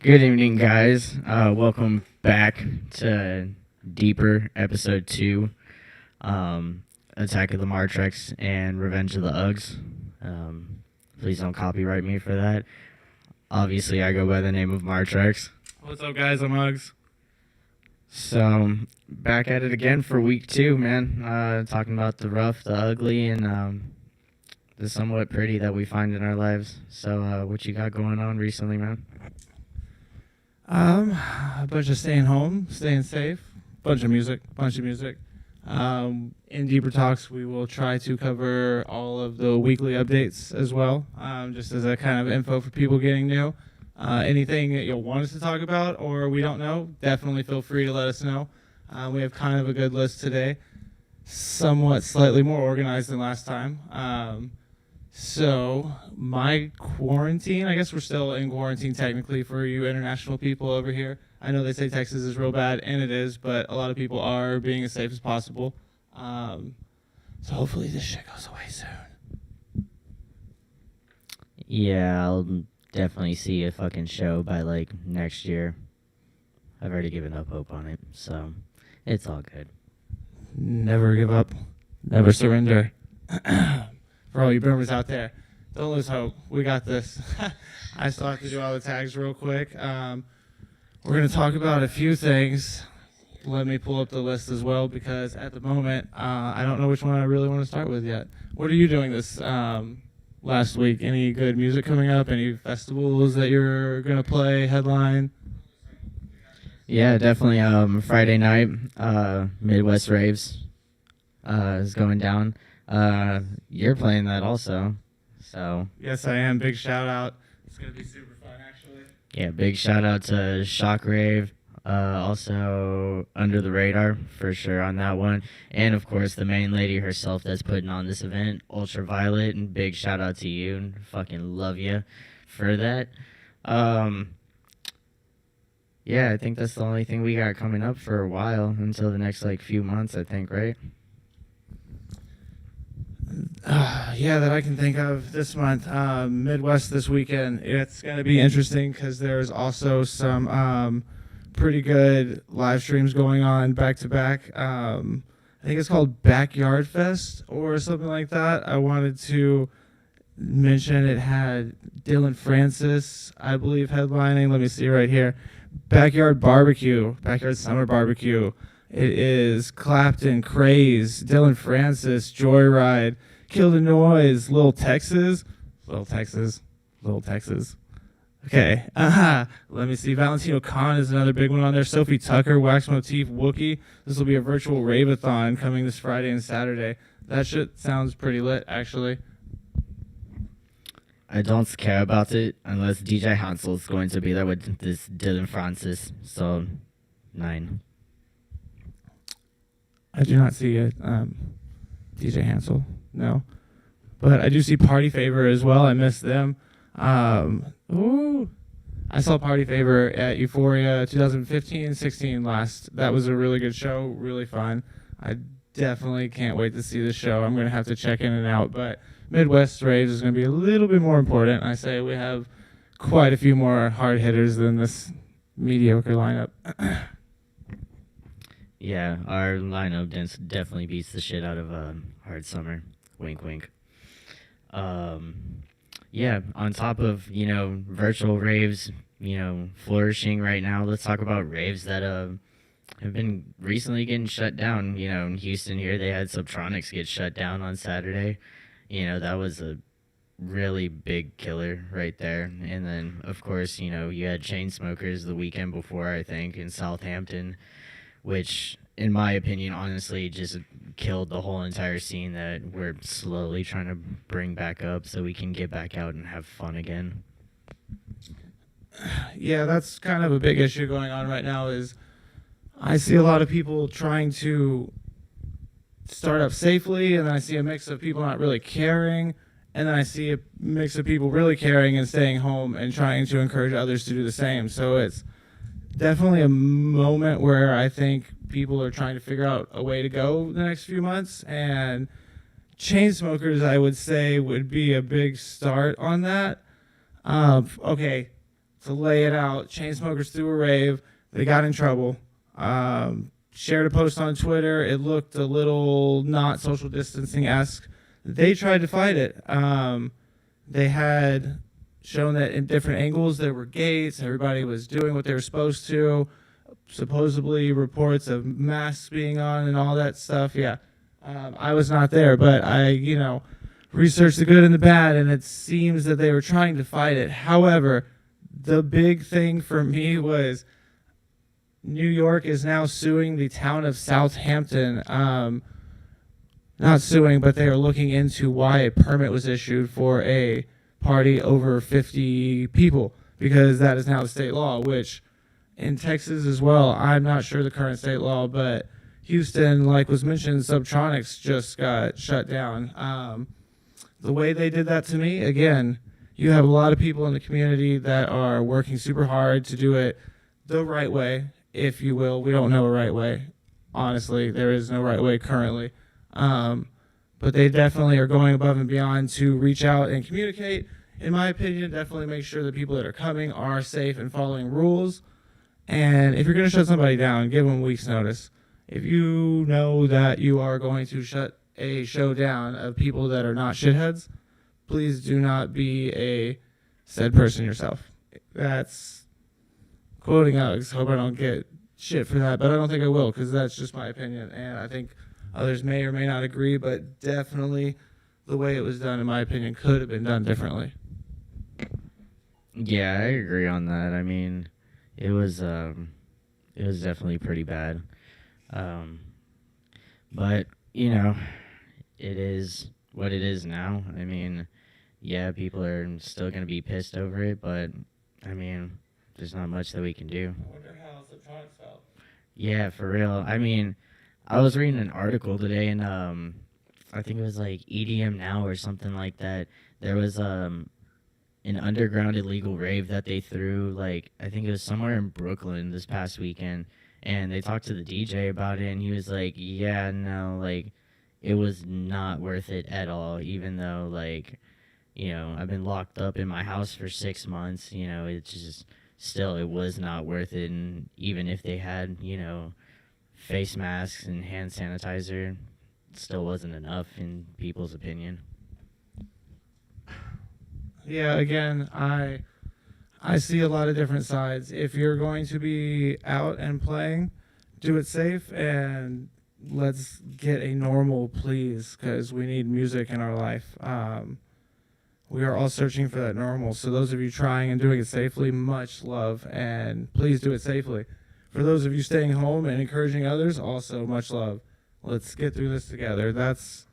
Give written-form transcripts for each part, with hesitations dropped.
Good evening, guys. Welcome back to Deeper Episode 2, Attack of the Martrexx and Revenge of the UGGZ. Please don't copyright me for that. Obviously, I go by the name of Martrexx. What's up, guys? I'm UGGZ. So, back at it again for week 2, man. Talking about the rough, the ugly, and the somewhat pretty that we find in our lives. So, what you got going on recently, man? A bunch of staying home, staying safe, bunch of music. In Deeper Talks, we will try to cover all of the weekly updates as well, just as a kind of info for people getting new. Anything that you'll want us to talk about or we don't know, definitely feel free to let us know. We have kind of a good list today, somewhat slightly more organized than last time. So my quarantine, I guess we're still in quarantine technically for you international people over here. I know they say Texas is real bad, and it is, but a lot of people are being as safe as possible. So hopefully this shit goes away soon. Yeah, I'll definitely see a fucking show by, like, next year. I've already given up hope on it, so it's all good. Never give up. Never surrender. For all you boomers out there, don't lose hope. We got this. I still have to do all the tags real quick. We're going to talk about a few things. Let me pull up the list as well, because at the moment, I don't know which one I really want to start with yet. What are you doing this last week? Any good music coming up? Any festivals that you're going to play, headline? Yeah, definitely. Friday night, Midwest Raves is going down. You're playing that also, so. Yes, I am. Big shout out. It's going to be super fun, actually. Yeah, big shout out to Rave. Also Under the Radar for sure on that one, and of course the main lady herself that's putting on this event, Ultraviolet, and big shout out to you, and fucking love you for that. Yeah, I think that's the only thing we got coming up for a while until the next like few months, I think, right? Yeah, that I can think of this month. Midwest this weekend. It's going to be interesting because there's also some pretty good live streams going on back to back. I think it's called Backyard Fest or something like that. I wanted to mention it had Dylan Francis, I believe, headlining. Let me see right here. Backyard Summer Barbecue. It is Clapton, Craze, Dylan Francis, Joyride, Kill the Noise, Little Texas. Okay. Let me see. Valentino Khan is another big one on there. Sophie Tucker, Wax Motif, Wookie. This will be a virtual rave-a-thon coming this Friday and Saturday. That shit sounds pretty lit, actually. I don't care about it unless DJ Hansel is going to be there with this Dylan Francis. So, 9. I do not see it. DJ Hansel, no. But I do see Party Favor as well. I missed them. I saw Party Favor at Euphoria 2015-16 last. That was a really good show, really fun. I definitely can't wait to see the show. I'm going to have to check in and out. But Midwest Raves is going to be a little bit more important. I say we have quite a few more hard hitters than this mediocre lineup. Yeah, our lineup definitely beats the shit out of Hard Summer. Wink, wink. Yeah, on top of, virtual raves, flourishing right now, let's talk about raves that have been recently getting shut down. In Houston here, they had Subtronics get shut down on Saturday. That was a really big killer right there. And then, of course, you had Chainsmokers the weekend before, I think, in Southampton, which, in my opinion, honestly, just killed the whole entire scene that we're slowly trying to bring back up so we can get back out and have fun again. Yeah, that's kind of a big issue going on right now is I see a lot of people trying to start up safely, and then I see a mix of people not really caring, and then I see a mix of people really caring and staying home and trying to encourage others to do the same. So it's definitely a moment where I think people are trying to figure out a way to go the next few months, and Chainsmokers, I would say, would be a big start on that. Okay, to lay it out. Chainsmokers threw a rave. They got in trouble. Shared a post on Twitter. It looked a little not social distancing-esque. They tried to fight it. They had shown that in different angles there were gates. Everybody was doing what they were supposed to. Supposedly reports of masks being on and all that stuff. Yeah, I was not there, but I, researched the good and the bad, and it seems that they were trying to fight it. However, the big thing for me was New York is now suing the town of Southampton. Not suing, but they are looking into why a permit was issued for a party over 50 people, because that is now the state law, which in Texas as well, I'm not sure the current state law, but Houston, like was mentioned, Subtronics just got shut down. The way they did that to me, again, you have a lot of people in the community that are working super hard to do it the right way, if you will. We don't know a right way. Honestly, there is no right way currently. But they definitely are going above and beyond to reach out and communicate. In my opinion, definitely make sure the people that are coming are safe and following rules. And if you're going to shut somebody down, give them a week's notice. If you know that you are going to shut a show down of people that are not shitheads, please do not be a said person yourself. That's quoting Alex. Hope I don't get shit for that, but I don't think I will, because that's just my opinion. And I think others may or may not agree, but definitely the way it was done, in my opinion, could have been done differently. Yeah, I agree on that. I mean, it was definitely pretty bad. But, it is what it is now. I mean, yeah, people are still going to be pissed over it, but, I mean, there's not much that we can do. I wonder how Subtronics felt. Yeah, for real. I mean, I was reading an article today, and I think it was like EDM Now or something like that. There was an underground illegal rave that they threw, like, I think it was somewhere in Brooklyn this past weekend, and they talked to the DJ about it, and he was like, yeah, no, like, it was not worth it at all, even though, like, I've been locked up in my house for 6 months, it's just, still, it was not worth it, and even if they had, face masks and hand sanitizer, it still wasn't enough in people's opinion. Yeah, again, I see a lot of different sides. If you're going to be out and playing, do it safe, and let's get a normal, please, because we need music in our life. We are all searching for that normal. So those of you trying and doing it safely, much love, and please do it safely. For those of you staying home and encouraging others, also much love. Let's get through this together. That's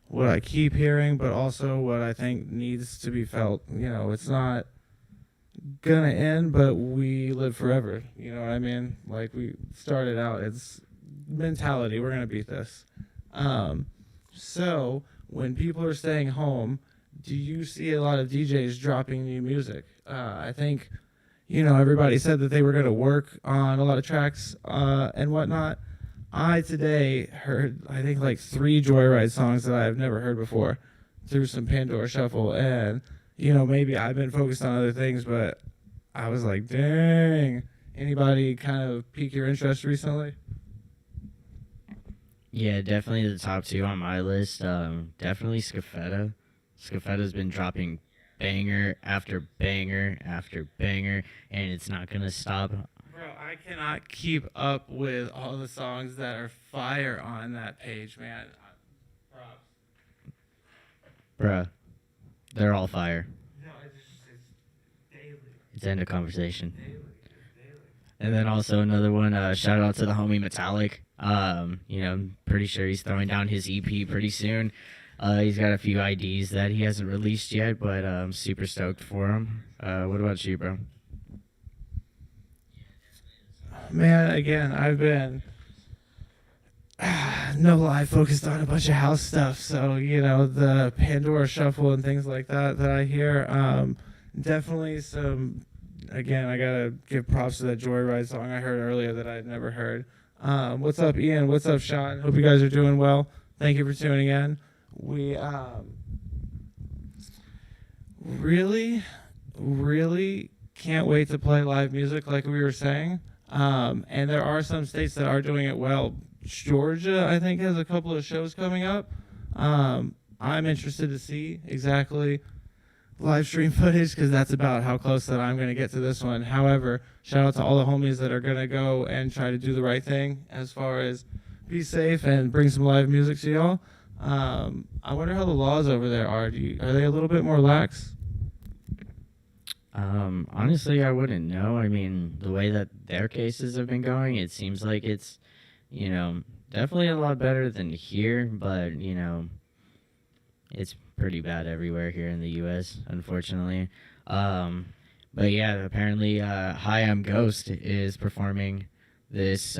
what I keep hearing, but also what I think needs to be felt. It's not gonna end, but we live forever. You know what I mean? Like we started out, it's mentality. We're gonna beat this. So when people are staying home, do you see a lot of DJs dropping new music? I think, everybody said that they were going to work on a lot of tracks and whatnot. I today heard, I think, like 3 Joyride songs that I've never heard before through some Pandora Shuffle. And, maybe I've been focused on other things, but I was like, dang. Anybody kind of pique your interest recently? Yeah, definitely the top 2 on my list. Definitely Scafetta. Scafetta's been dropping banger after banger after banger, and it's not going to stop. Bro, I cannot keep up with all the songs that are fire on that page, man. Props. Bruh, they're all fire. No, it's daily. It's end of conversation. Daily. And then also another one, shout out to the homie Metallic. Pretty sure he's throwing down his EP pretty soon. He's got a few IDs that he hasn't released yet, but I'm super stoked for him. What about you, bro? Man, again, I've been, no lie, focused on a bunch of house stuff. So, the Pandora Shuffle and things like that I hear. Definitely some, again, I got to give props to that Joyride song I heard earlier that I'd never heard. What's up, Ian? What's up, Sean? Hope you guys are doing well. Thank you for tuning in. We really, really can't wait to play live music like we were saying. And there are some states that are doing it well. Georgia, I think, has a couple of shows coming up. I'm interested to see exactly live stream footage because that's about how close that I'm going to get to this one. However, shout out to all the homies that are going to go and try to do the right thing as far as be safe and bring some live music to y'all. I wonder how the laws over there are. Are they a little bit more lax? Honestly, I wouldn't know. I mean, the way that their cases have been going, it seems like it's, definitely a lot better than here, but, it's pretty bad everywhere here in the U.S., unfortunately. But yeah, apparently, Hi, I'm Ghost is performing this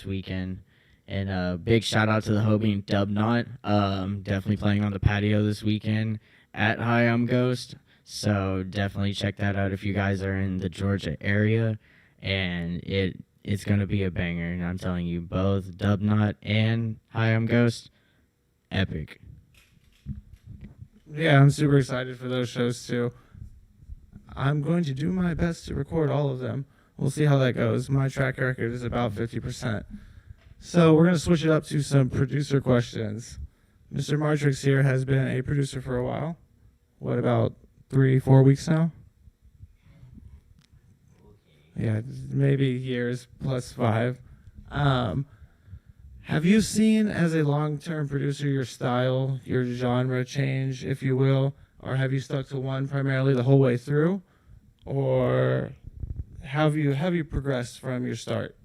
weekend. And big shout out to the homie Dubnot. Definitely playing on the patio this weekend at Hi, I'm Ghost. So definitely check that out if you guys are in the Georgia area. And it's going to be a banger. And I'm telling you, both Dubnot and Hi, I'm Ghost, epic. Yeah, I'm super excited for those shows too. I'm going to do my best to record all of them. We'll see how that goes. My track record is about 50%. So we're going to switch it up to some producer questions. Mr. Martrexx here has been a producer for a while. What, about 3-4 weeks now? Yeah, maybe years plus 5. Have you seen, as a long-term producer, your style, your genre change, if you will? Or have you stuck to one primarily the whole way through? Or have you progressed from your start?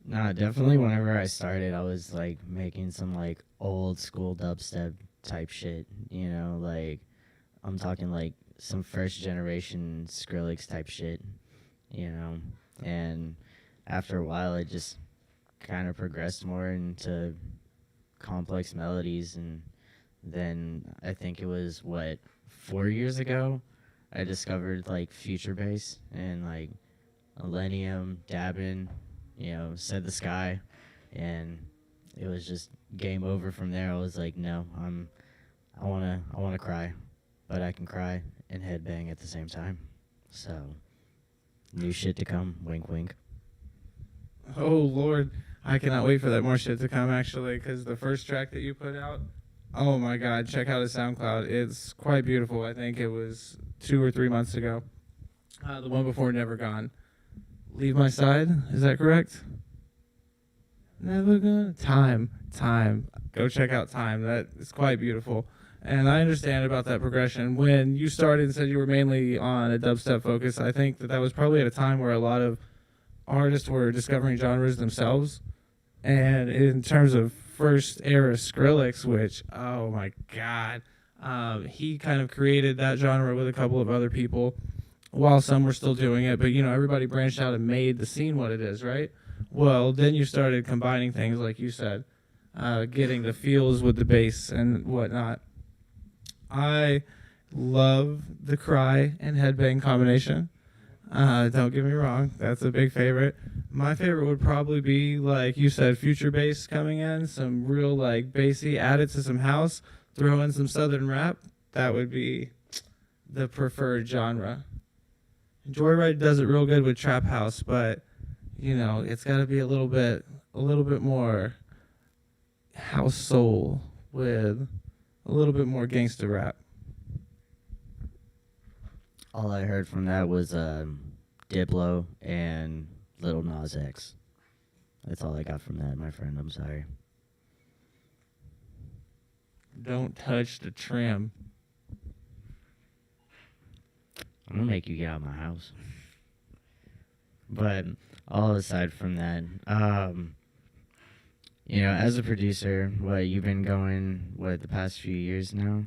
Nah, definitely whenever I started, I was, making some, old school dubstep type shit, I'm talking, some first-generation Skrillex type shit, and after a while, it just kind of progressed more into complex melodies, and then I think it was, 4 years ago, I discovered, future bass and, Millennium, Dabbin', Said the Sky, and it was just game over from there. I was like, no, I wanna cry, but I can cry and headbang at the same time. So, new shit to come, wink wink. Oh, Lord. I cannot wait for that more shit to come, actually, because the first track that you put out, oh, my God, check out his SoundCloud. It's quite beautiful. I think it was 2 or 3 months ago. The one before Never Gone. Leave My Side, is that correct? Never Gone. Time. Go check out Time. That is quite beautiful. And I understand about that progression. When you started and said you were mainly on a dubstep focus, I think that was probably at a time where a lot of artists were discovering genres themselves. And in terms of first era Skrillex, which, oh my God, he kind of created that genre with a couple of other people while some were still doing it. But, everybody branched out and made the scene what it is, right? Well, then you started combining things, like you said, getting the feels with the bass and whatnot. I love the cry and headbang combination. Don't get me wrong, that's a big favorite. My favorite would probably be, like you said, future bass coming in, some real bassy, add it to some house, throw in some southern rap. That would be the preferred genre. Joyride does it real good with trap house, but it's got to be a little bit more house soul with a little bit more gangster rap. All I heard from that was Diplo and Lil Nas X. That's all I got from that, my friend. I'm sorry. Don't touch the trim. I'm gonna make you get out of my house. But all aside from that, as a producer, you've been going the past few years now?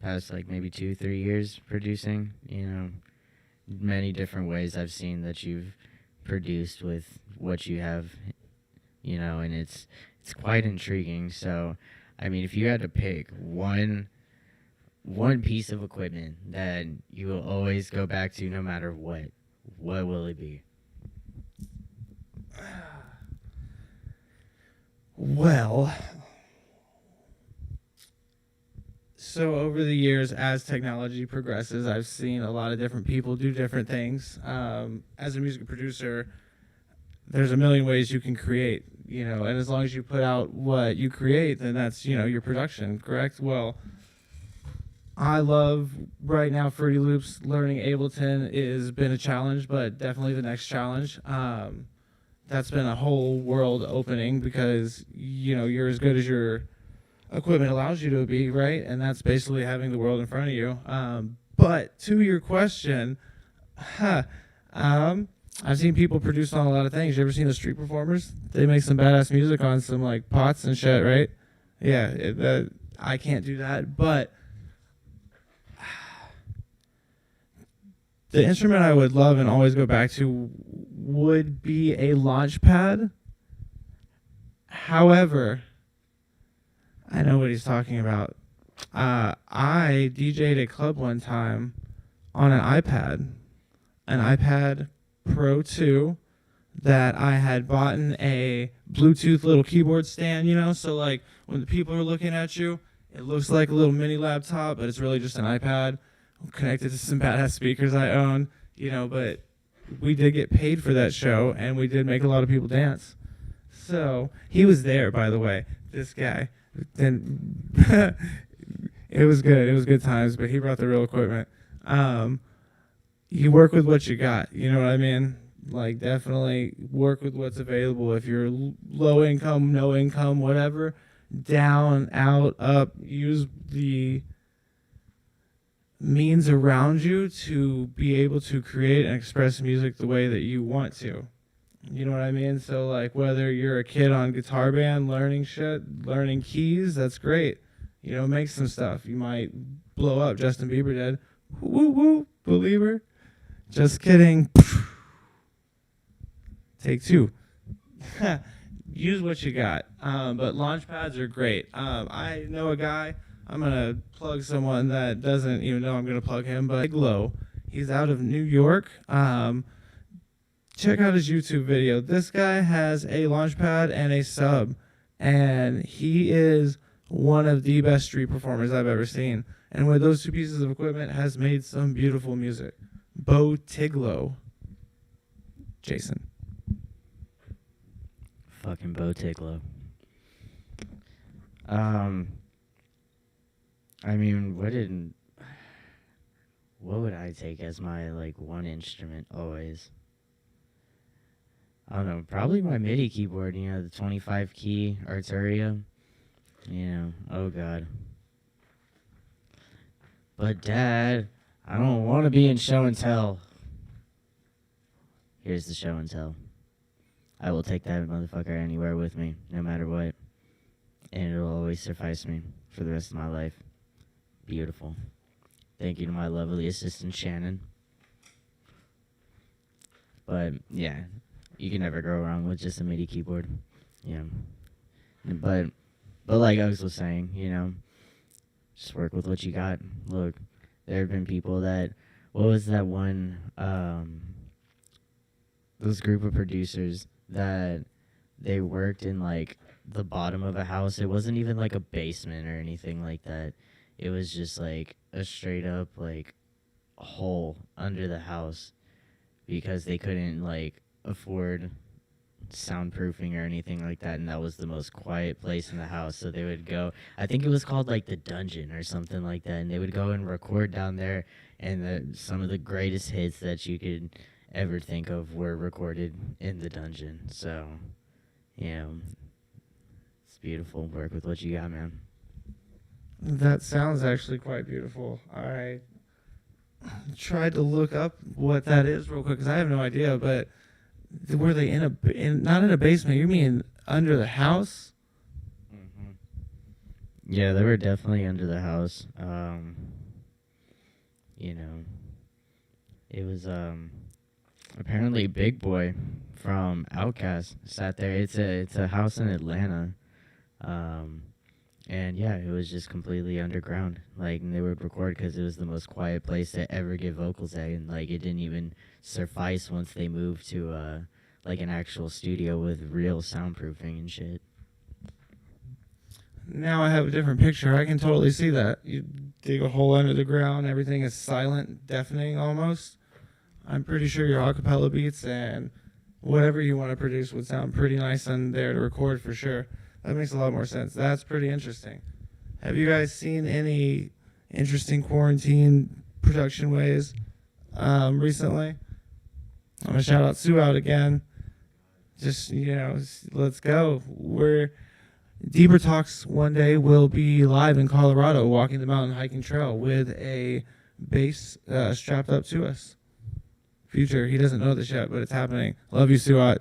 Past maybe 2-3 years producing? Many different ways I've seen that you've produced with what you have, and it's quite intriguing. So, I mean, if you had to pick one piece of equipment that you will always go back to no matter what will it be? Well, So over the years, as technology progresses, I've seen a lot of different people do different things. As a music producer, there's a million ways you can create, and as long as you put out what you create, then that's, your production, correct? Well, I love right now Fruity Loops. Learning Ableton has been a challenge, but definitely the next challenge. That's been a whole world opening because, you're as good as your equipment allows you to be, right? And that's basically having the world in front of you. But to your question, I've seen people produce on a lot of things. You ever seen the street performers? They make some badass music on some like pots and shit, right? Yeah, I can't do that. But the instrument I would love and always go back to would be a launch pad. However, I know what he's talking about. I DJ'd a club one time on an iPad Pro 2 that I had bought in a Bluetooth little keyboard stand, so like when the people are looking at you, it looks like a little mini laptop, but it's really just an iPad connected to some badass speakers I own, but we did get paid for that show and we did make a lot of people dance. So he was there, by the way, this guy. Then it was good. It was good times, but he brought the real equipment. You work with what you got. You know what I mean? Like, definitely work with what's available. If you're low income, no income, whatever, down, out, up, use the means around you to be able to create and express music the way that you want to. You know what I mean? So, like, whether you're a kid on guitar band learning shit, learning keys, that's great. Make some stuff. You might blow up. Justin Bieber did. Woo, woo, believer. Just kidding. Take two. Use what you got. But launch pads are great. I know a guy. I'm going to plug someone that doesn't even know I'm going to plug him, but Glow. He's out of New York. Check out his YouTube video. This guy has a launch pad and a sub, and he is one of the best street performers I've ever seen. And with those two pieces of equipment, has made some beautiful music. Bo Tiglo. Jason. Fucking Bo Tiglo. I mean, what would I take as my, like, one instrument always? I don't know, probably my MIDI keyboard, the 25 key Arturia. Oh God. But Dad, I don't want to be in show and tell. Here's the show and tell. I will take that motherfucker anywhere with me, no matter what. And it'll always suffice me for the rest of my life. Beautiful. Thank you to my lovely assistant, Shannon. But, yeah, you can never go wrong with just a MIDI keyboard. But like Uggs was saying, just work with what you got. Look, there have been people that, what was that one, those group of producers that they worked in, like, the bottom of a house. It wasn't even, like, a basement or anything like that. It was just, like, a straight up, like, hole under the house because they couldn't, like, afford soundproofing or anything like that, and that was the most quiet place in the house. So they would go, I think it was called like the dungeon or something like that, and they would go and record down there, and some of the greatest hits that you could ever think of were recorded in the dungeon. So it's beautiful. Work with what you got, man. That sounds actually quite beautiful. I tried to look up what that is real quick because I have no idea, but were they not in a basement? You mean under the house? Mm-hmm. Yeah, they were definitely under the house. It was apparently Big Boy from Outkast sat there. It's a house in Atlanta, and yeah, it was just completely underground. Like, and they would record because it was the most quiet place to ever get vocals at, and like it didn't even suffice once they moved to like an actual studio with real soundproofing and shit. Now I have a different picture. I can totally see that. You dig a hole under the ground, everything is silent, deafening almost. I'm pretty sure your acapella beats and whatever you want to produce would sound pretty nice on there to record for sure. That makes a lot more sense. That's pretty interesting. Have you guys seen any interesting quarantine production ways recently? I'm going to shout out Sue out again. Just, let's go. Deeper Talks one day will be live in Colorado walking the mountain hiking trail with a bass strapped up to us. Future, he doesn't know this yet, but it's happening. Love you, Suat.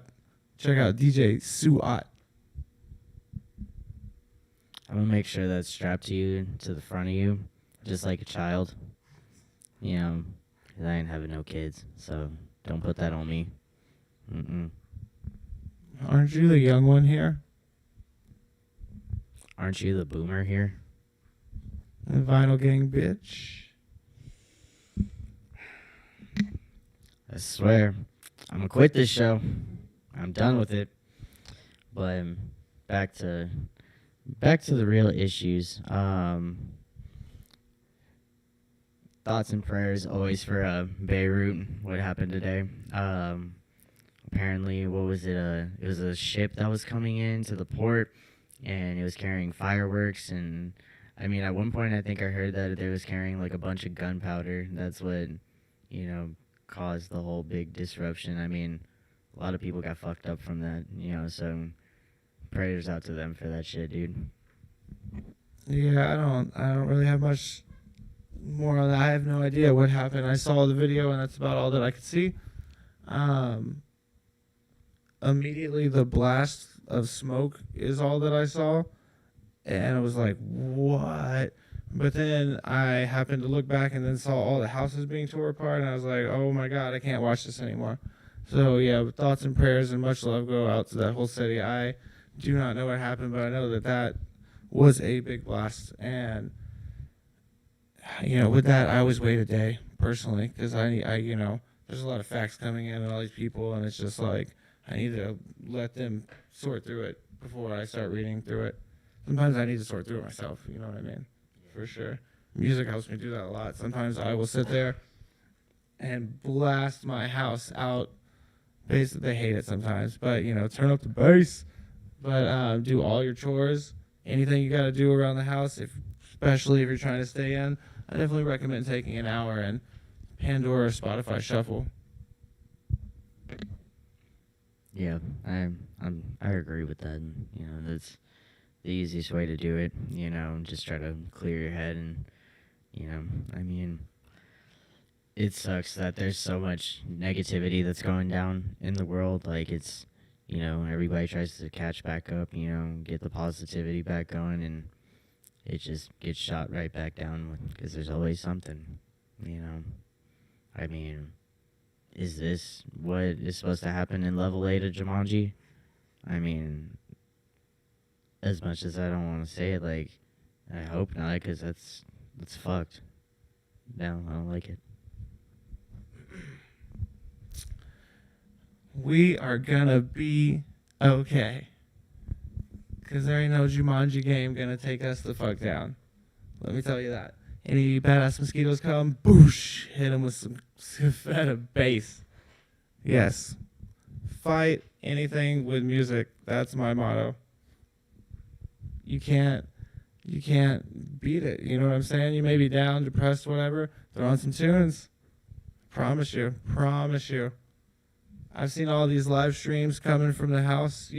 Check out DJ Suat. I'm gonna make sure that's strapped to you, to the front of you, just like a child. 'Cause I ain't having no kids, so don't put that on me. Aren't you the young one here? Aren't you the boomer here? The Vinyl Gang bitch. I swear, I'm gonna quit this show. I'm done with it. But back to the real issues. Thoughts and prayers always for Beirut. What happened today? Apparently, what was it? It was a ship that was coming into the port, and it was carrying fireworks. And I mean, at one point, I think I heard that they was carrying like a bunch of gunpowder. That's what caused the whole big disruption. I mean, a lot of people got fucked up from that, so prayers out to them for that shit, dude. Yeah, I don't really have much more on that. I have no idea what happened. I saw the video and that's about all that I could see. Immediately the blast of smoke is all that I saw, and I was like, what? But then I happened to look back and then saw all the houses being torn apart, and I was like, oh my God, I can't watch this anymore. So yeah, thoughts and prayers and much love go out to that whole city. I do not know what happened, but I know that was a big blast. And with that, I always wait a day personally, because I there's a lot of facts coming in and all these people, and it's just like I need to let them sort through it before I start reading through it. Sometimes I need to sort through it myself, you know what I mean? For sure. Music helps me do that a lot. Sometimes I will sit there and blast my house out. Basically, they hate it sometimes, but turn up the bass. But do all your chores, anything you got to do around the house, especially if you're trying to stay in. I definitely recommend taking an hour and Pandora or Spotify shuffle. Yeah, I agree with that. That's the easiest way to do it. Just try to clear your head, and I mean, it sucks that there's so much negativity that's going down in the world. Like it's, everybody tries to catch back up, get the positivity back going, and it just gets shot right back down because there's always something. I mean, is this what is supposed to happen in level 8 of Jumanji? I mean, as much as I don't want to say it, like, I hope not, because that's fucked. No, I don't like it. We are gonna be okay, because there ain't no Jumanji game gonna take us the fuck down. Let me tell you that. Any badass mosquitoes come, boosh, hit them with some fed bass. Yes. Fight anything with music. That's my motto. You can't beat it. You know what I'm saying? You may be down, depressed, whatever. Throw on some tunes. Promise you. I've seen all these live streams coming from the house,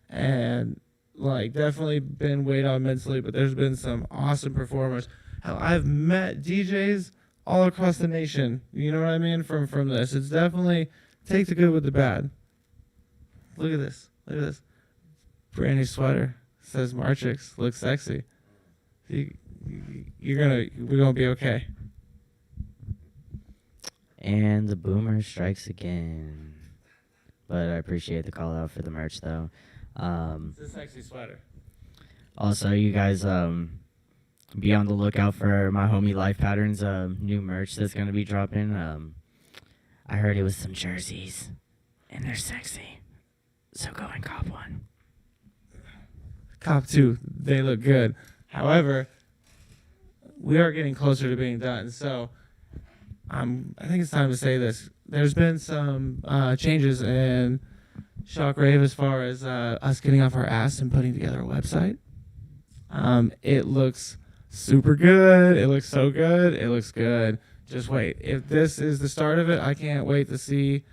and like definitely been weighed on mentally, but there's been some awesome performers. Hell, I've met DJs all across the nation. You know what I mean? From this, it's definitely take the good with the bad. Look at this. Brand new sweater. Says Martrexx. Looks sexy. We're gonna be okay. And the boomer strikes again. But I appreciate the call out for the merch, though. It's a sexy sweater. Also, you guys be on the lookout for my homie Life Patterns new merch that's gonna be dropping. I heard it was some jerseys, and they're sexy. So go and cop one. cop to. They look good. However, we are getting closer to being done. So I think it's time to say this. There's been some changes in Shockwave as far as us getting off our ass and putting together a website. It looks super good. It looks so good. It looks good. Just wait. If this is the start of it, I can't wait to see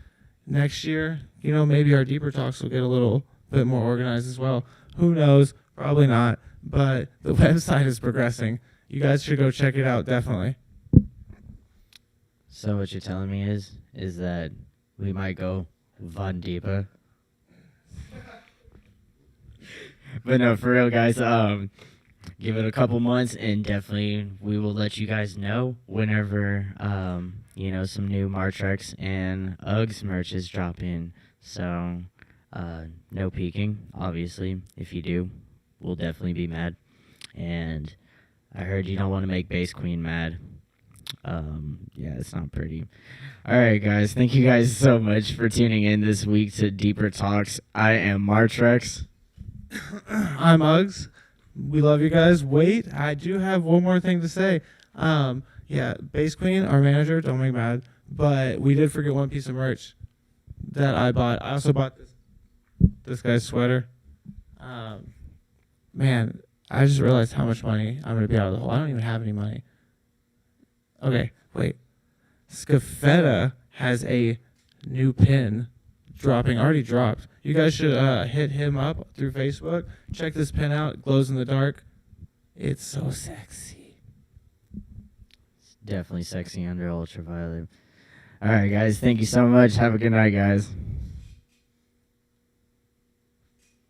next year. You know, maybe our deeper talks will get a little bit more organized as well. Who knows? Probably not. But the website is progressing. You guys should go check it out, definitely. So what you're telling me is that we might go Von Deepa. But no, for real, guys. Give it a couple months, and definitely we will let you guys know whenever you know, some new Martrexx and UGGZ merch is dropping. So no peeking, obviously. If you do, we'll definitely be mad. And I heard you don't want to make Bass Queen mad. Yeah, it's not pretty. All right, guys. Thank you guys so much for tuning in this week to Deeper Talks. I am Martrexx. I'm UGGZ. We love you guys. Wait, I do have one more thing to say. Yeah, Bass Queen, our manager, don't make mad, but we did forget one piece of merch that I bought. I also bought this guy's sweater. Man, I just realized how much money I'm going to be out of the hole. I don't even have any money. Okay, wait. Scafetta has a new pin already dropped. You guys should hit him up through Facebook. Check this pin out. It glows in the dark. It's so sexy. It's definitely sexy under ultraviolet. All right, guys. Thank you so much. Have a good night, guys.